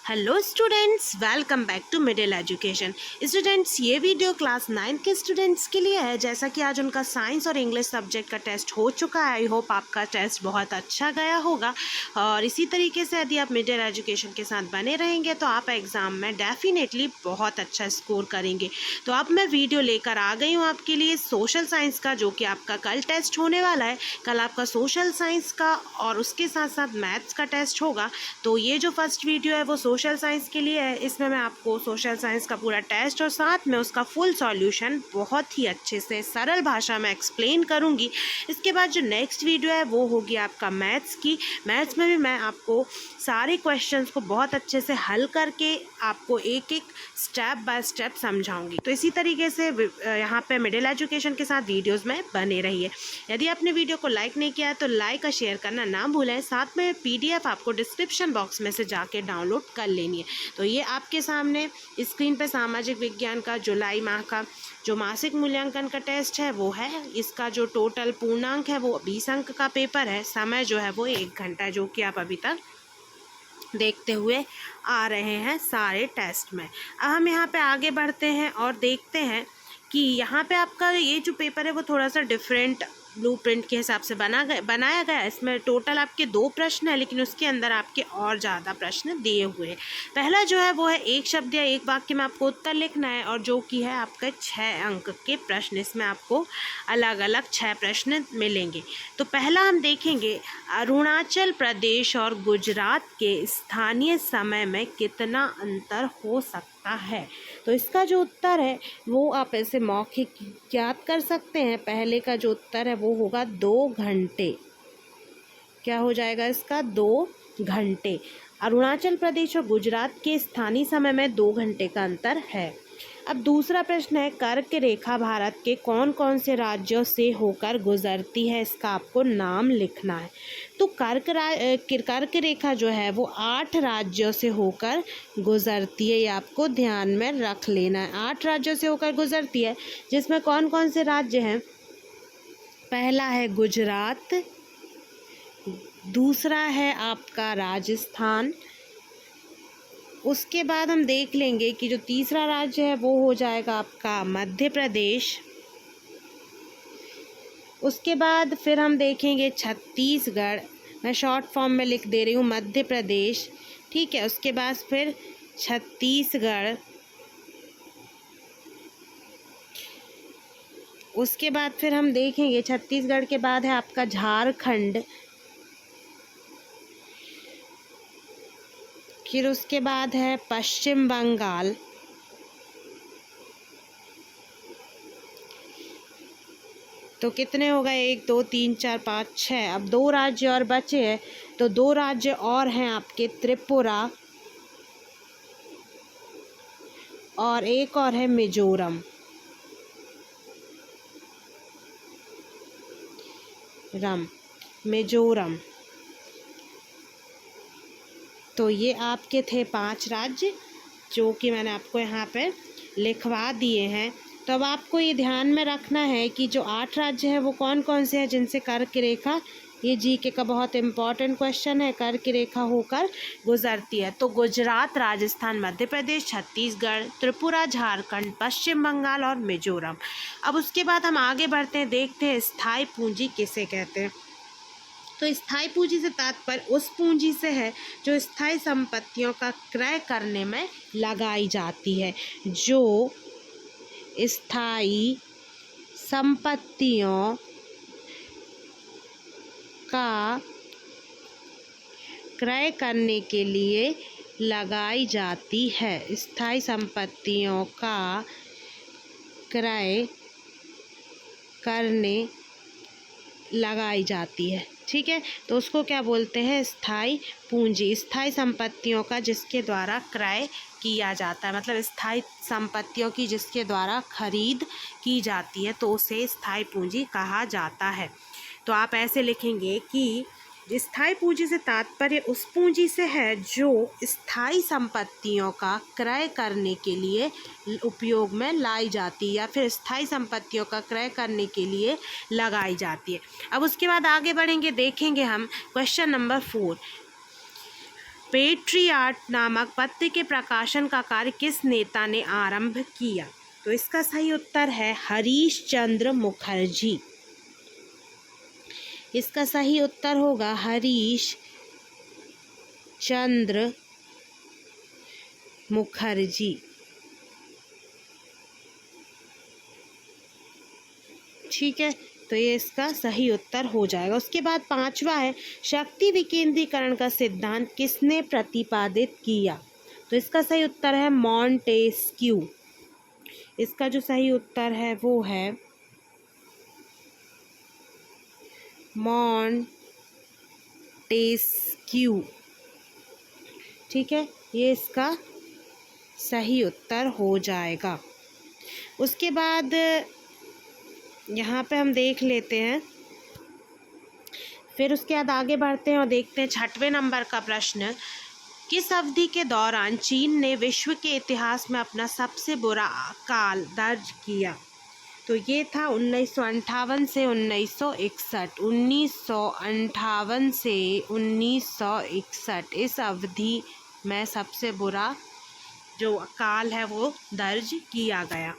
Hello students, welcome back to Middle Education. Students, ये video class 9 के students के लिए है। जैसा कि आज उनका साइंस और इंग्लिश सब्जेक्ट का टेस्ट हो चुका है, आई होप आपका टेस्ट बहुत अच्छा गया होगा। और इसी तरीके से यदि आप मिडिल एजुकेशन के साथ बने रहेंगे तो आप एग्ज़ाम में डेफिनेटली बहुत अच्छा स्कोर करेंगे। तो अब मैं वीडियो लेकर आ गई हूँ आपके लिए सोशल साइंस का, जो कि आपका कल टेस्ट होने वाला है। कल आपका सोशल साइंस का और उसके साथ साथ मैथ्स का टेस्ट होगा। तो ये जो फर्स्ट वीडियो है वो सोशल साइंस के लिए है। इसमें मैं आपको सोशल साइंस का पूरा टेस्ट और साथ में उसका फुल सॉल्यूशन बहुत ही अच्छे से सरल भाषा में एक्सप्लेन करूंगी। इसके बाद जो नेक्स्ट वीडियो है वो होगी आपका मैथ्स की। मैथ्स में भी मैं आपको सारे क्वेश्चंस को बहुत अच्छे से हल करके आपको एक एक स्टेप बाय स्टेप समझाऊंगी। तो इसी तरीके से यहाँ पे मिडिल एजुकेशन के साथ वीडियोस में बने रहिए। यदि आपने वीडियो को लाइक नहीं किया है तो लाइक और शेयर करना ना भूलें। साथ में PDF आपको डिस्क्रिप्शन बॉक्स में से जाके डाउनलोड कर लेनी है। तो ये आपके सामने स्क्रीन पे सामाजिक विज्ञान का जुलाई माह का जो मासिक मूल्यांकन का टेस्ट है वो है। इसका जो टोटल पूर्णांक है वो 20 अंक का पेपर है। समय जो है वो 1 घंटा है, जो कि आप अभी तक देखते हुए आ रहे हैं सारे टेस्ट में। अब हम यहाँ पे आगे बढ़ते हैं और देखते हैं कि यहाँ पे आपका ये जो पेपर है वो थोड़ा सा डिफरेंट ब्लूप्रिंट के हिसाब से बनाया गया है। इसमें टोटल आपके 2 प्रश्न है, लेकिन उसके अंदर आपके और ज़्यादा प्रश्न दिए हुए हैं। पहला जो है वो है एक शब्द या एक वाक्य में आपको उत्तर लिखना है, और जो कि है आपका 6 अंक के प्रश्न। इसमें आपको अलग अलग 6 प्रश्न मिलेंगे। तो पहला हम देखेंगे, अरुणाचल प्रदेश और गुजरात के स्थानीय समय में कितना अंतर हो सकता है। तो इसका जो उत्तर है वो आप ऐसे मौखिक याद कर सकते हैं। पहले का जो उत्तर है वो होगा 2 घंटे। क्या हो जाएगा इसका? 2 घंटे। अरुणाचल प्रदेश और गुजरात के स्थानीय समय में 2 घंटे का अंतर है। अब दूसरा प्रश्न है, कर्क रेखा भारत के कौन कौन से राज्यों से होकर गुजरती है। इसका आपको नाम लिखना है। तो कर्क रेखा जो है वो 8 राज्यों से होकर गुजरती है। ये आपको ध्यान में रख लेना है। 8 राज्यों से होकर गुजरती है, जिसमें कौन कौन से राज्य हैं? पहला है गुजरात, दूसरा है आपका राजस्थान, उसके बाद हम देख लेंगे कि जो तीसरा राज्य है वो हो जाएगा आपका मध्य प्रदेश। उसके बाद फिर हम देखेंगे छत्तीसगढ़। मैं शॉर्ट फॉर्म में लिख दे रही हूँ, मध्य प्रदेश, ठीक है। उसके बाद फिर छत्तीसगढ़, उसके बाद फिर हम देखेंगे छत्तीसगढ़ के बाद है आपका झारखंड, फिर उसके बाद है पश्चिम बंगाल, तो कितने हो गए? 1 2 3 4 5 6। अब 2 राज्य और बचे हैं, तो 2 राज्य और हैं आपके त्रिपुरा, और एक और है मिजोरम। मिजोरम। तो ये आपके थे 5 राज्य, जो कि मैंने आपको यहाँ पे लिखवा दिए हैं। तो अब आपको ये ध्यान में रखना है कि जो 8 राज्य हैं वो कौन कौन से हैं जिनसे कर्क रेखा, ये GK का बहुत इंपॉर्टेंट क्वेश्चन है, कर्क रेखा होकर गुजरती है। तो गुजरात, राजस्थान, मध्य प्रदेश, छत्तीसगढ़, त्रिपुरा, झारखंड, पश्चिम बंगाल और मिजोरम। अब उसके बाद हम आगे बढ़ते हैं, देखते हैं स्थायी पूंजी किसे कहते हैं। तो स्थायी पूंजी से तात्पर्य उस पूंजी से है जो स्थायी संपत्तियों का क्रय करने में लगाई जाती है। जो स्थायी संपत्तियों का क्रय करने के लिए लगाई जाती है। स्थायी संपत्तियों का क्रय करने लगाई जाती है, ठीक है। तो उसको क्या बोलते हैं? स्थायी पूंजी। स्थायी संपत्तियों का जिसके द्वारा क्रय किया जाता है, मतलब स्थायी संपत्तियों की जिसके द्वारा खरीद की जाती है, तो उसे स्थायी पूंजी कहा जाता है। तो आप ऐसे लिखेंगे कि स्थायी पूंजी से तात्पर्य उस पूंजी से है जो स्थायी संपत्तियों का क्रय करने के लिए उपयोग में लाई जाती है, या फिर स्थायी संपत्तियों का क्रय करने के लिए लगाई जाती है। अब उसके बाद आगे बढ़ेंगे, देखेंगे हम क्वेश्चन नंबर 4। पेट्रियाट नामक पत्र के प्रकाशन का कार्य किस नेता ने आरंभ किया? तो इसका सही उत्तर है हरीश चंद्र मुखर्जी। इसका सही उत्तर होगा हरीश चंद्र मुखर्जी। ठीक है, तो ये इसका सही उत्तर हो जाएगा। उसके बाद पांचवा है, शक्ति विकेंद्रीकरण का सिद्धांत किसने प्रतिपादित किया? तो इसका सही उत्तर है मॉन्टेस्क्यू। इसका जो सही उत्तर है वो है मॉन्टेस्क्यू। ठीक है, ये इसका सही उत्तर हो जाएगा। उसके बाद यहाँ पे हम देख लेते हैं, फिर उसके बाद आगे बढ़ते हैं और देखते हैं 6वें नंबर का प्रश्न, किस अवधि के दौरान चीन ने विश्व के इतिहास में अपना सबसे बुरा काल दर्ज किया? तो ये था 1958 से 1961। 1958 से 1961 इस अवधि में सबसे बुरा जो काल है वो दर्ज किया गया।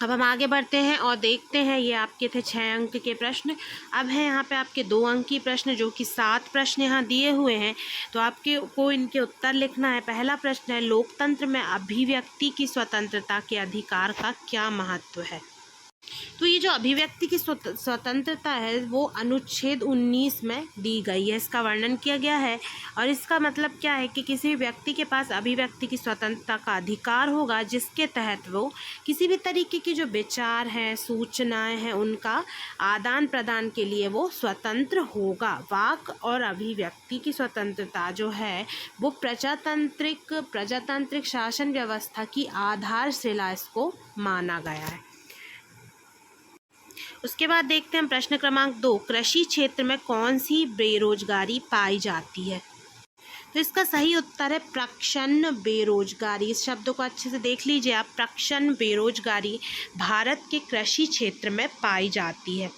अब हम आगे बढ़ते हैं और देखते हैं, ये आपके थे 6 अंक के प्रश्न। अब है यहाँ पे आपके 2 अंकीय प्रश्न, जो कि 7 प्रश्न यहाँ दिए हुए हैं, तो आपके को इनके उत्तर लिखना है। पहला प्रश्न है, लोकतंत्र में अभिव्यक्ति की स्वतंत्रता के अधिकार का क्या महत्व है? तो ये जो अभिव्यक्ति की स्वतंत्रता है वो अनुच्छेद 19 में दी गई है, इसका वर्णन किया गया है। और इसका मतलब क्या है कि किसी व्यक्ति के पास अभिव्यक्ति की स्वतंत्रता का अधिकार होगा, जिसके तहत वो किसी भी तरीके की जो विचार हैं, सूचनाएं हैं, उनका आदान प्रदान के लिए वो स्वतंत्र होगा। वाक और अभिव्यक्ति की स्वतंत्रता जो है वो प्रजातांत्रिक शासन व्यवस्था की आधारशिला इसको माना गया है। उसके बाद देखते हैं प्रश्न क्रमांक 2, कृषि क्षेत्र में कौन सी बेरोजगारी पाई जाती है? तो इसका सही उत्तर है प्रच्छन्न बेरोजगारी। इस शब्द को अच्छे से देख लीजिए आप, प्रच्छन्न बेरोजगारी भारत के कृषि क्षेत्र में पाई जाती है।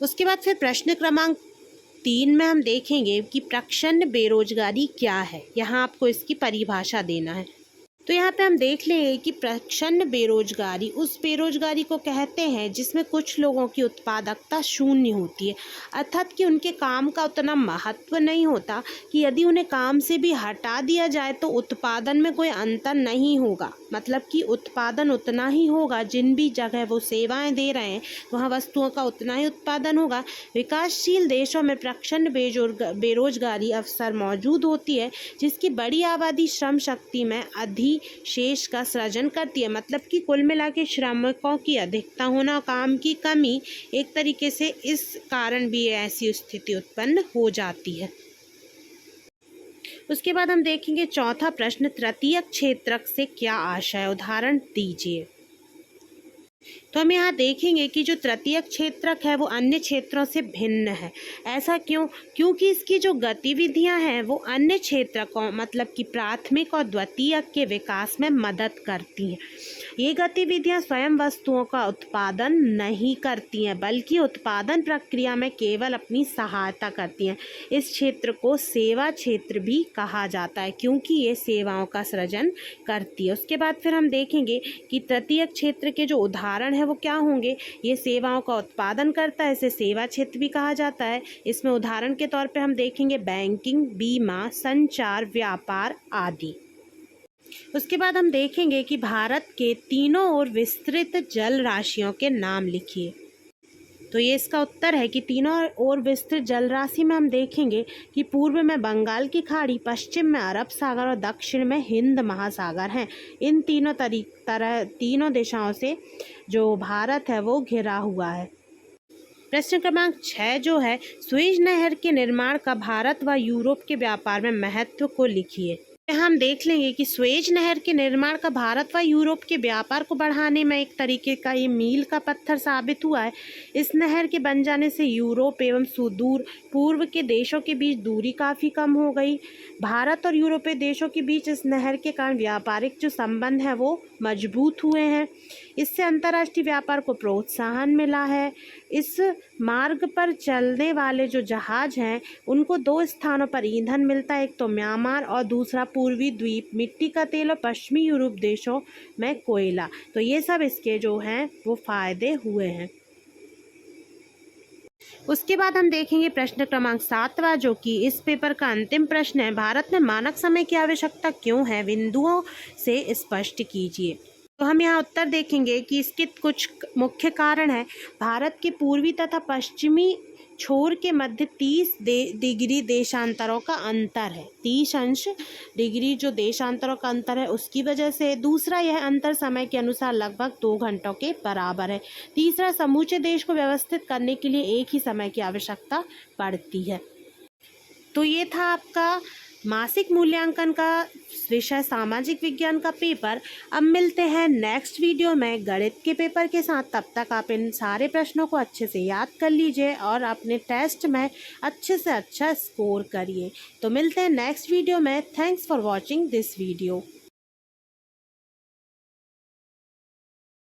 उसके बाद फिर प्रश्न क्रमांक 3 में हम देखेंगे कि प्रच्छन्न बेरोजगारी क्या है। यहाँ आपको इसकी परिभाषा देना है। तो यहाँ पे हम देख लेंगे कि प्रच्छन्न बेरोजगारी उस बेरोजगारी को कहते हैं जिसमें कुछ लोगों की उत्पादकता शून्य होती है, अर्थात कि उनके काम का उतना महत्व नहीं होता कि यदि उन्हें काम से भी हटा दिया जाए तो उत्पादन में कोई अंतर नहीं होगा। मतलब कि उत्पादन उतना ही होगा, जिन भी जगह वो सेवाएं दे रहे हैं वहाँ वस्तुओं का उतना ही उत्पादन होगा। विकासशील देशों में प्रच्छन्न बेरोजगारी अवसर मौजूद होती है, जिसकी बड़ी आबादी श्रम शक्ति में शेष का सृजन करती है। मतलब कि कुल मिला के श्रमिकों की अधिकता होना, काम की कमी, एक तरीके से इस कारण भी ऐसी स्थिति उत्पन्न हो जाती है। उसके बाद हम देखेंगे चौथा प्रश्न, तृतीयक क्षेत्रक से क्या आशय है? उदाहरण दीजिए। तो हम यहाँ देखेंगे कि जो तृतीयक क्षेत्रक है वो अन्य क्षेत्रों से भिन्न है। ऐसा क्यों? क्योंकि इसकी जो गतिविधियाँ हैं वो अन्य क्षेत्रकों मतलब कि प्राथमिक और द्वितीयक के विकास में मदद करती हैं। ये गतिविधियाँ स्वयं वस्तुओं का उत्पादन नहीं करती हैं, बल्कि उत्पादन प्रक्रिया में केवल अपनी सहायता करती हैं। इस क्षेत्र को सेवा क्षेत्र भी कहा जाता है, क्योंकि ये सेवाओं का सृजन करती है। उसके बाद फिर हम देखेंगे कि तृतीयक क्षेत्र के जो उदाहरण है वो क्या होंगे। ये सेवाओं का उत्पादन करता है, इसे सेवा क्षेत्र भी कहा जाता है। इसमें उदाहरण के तौर पे हम देखेंगे बैंकिंग, बीमा, संचार, व्यापार आदि। उसके बाद हम देखेंगे कि भारत के तीनों ओर विस्तृत जल राशियों के नाम लिखिए। तो ये इसका उत्तर है कि तीनों ओर विस्तृत जल राशि में हम देखेंगे कि पूर्व में बंगाल की खाड़ी, पश्चिम में अरब सागर और दक्षिण में हिंद महासागर हैं। इन तीनों दिशाओं से जो भारत है वो घिरा हुआ है। प्रश्न क्रमांक 6 जो है, सुएज नहर के निर्माण का भारत व यूरोप के व्यापार में महत्व को लिखिए। हम देख लेंगे कि सुएज नहर के निर्माण का भारत व यूरोप के व्यापार को बढ़ाने में एक तरीके का ये मील का पत्थर साबित हुआ है। इस नहर के बन जाने से यूरोप एवं सुदूर पूर्व के देशों के बीच दूरी काफ़ी कम हो गई। भारत और यूरोपीय देशों के बीच इस नहर के कारण व्यापारिक जो संबंध है वो मजबूत हुए हैं। इससे अंतर्राष्ट्रीय व्यापार को प्रोत्साहन मिला है। इस मार्ग पर चलने वाले जो जहाज हैं उनको 2 स्थानों पर ईंधन मिलता है, एक तो म्यांमार और दूसरा पूर्वी द्वीप, मिट्टी का तेल और पश्चिमी यूरोप देशों में कोयला। तो ये सब इसके जो हैं वो फ़ायदे हुए हैं। उसके बाद हम देखेंगे प्रश्न क्रमांक 7वां, जो कि इस पेपर का अंतिम प्रश्न है। भारत में मानक समय की आवश्यकता क्यों है? बिंदुओं से स्पष्ट कीजिए। तो हम यहाँ उत्तर देखेंगे कि इसके कुछ मुख्य कारण हैं। भारत के पूर्वी तथा पश्चिमी छोर के मध्य 30 डिग्री देशांतरों का अंतर है। 30 डिग्री जो देशांतरों का अंतर है उसकी वजह से। दूसरा, यह अंतर समय के अनुसार लगभग 2 घंटों के बराबर है। तीसरा, समूचे देश को व्यवस्थित करने के लिए एक ही समय की आवश्यकता पड़ती है। तो ये था आपका मासिक मूल्यांकन का विषय सामाजिक विज्ञान का पेपर। अब मिलते हैं नेक्स्ट वीडियो में गणित के पेपर के साथ। तब तक आप इन सारे प्रश्नों को अच्छे से याद कर लीजिए और अपने टेस्ट में अच्छे से अच्छा स्कोर करिए। तो मिलते हैं नेक्स्ट वीडियो में। Thanks for watching this video.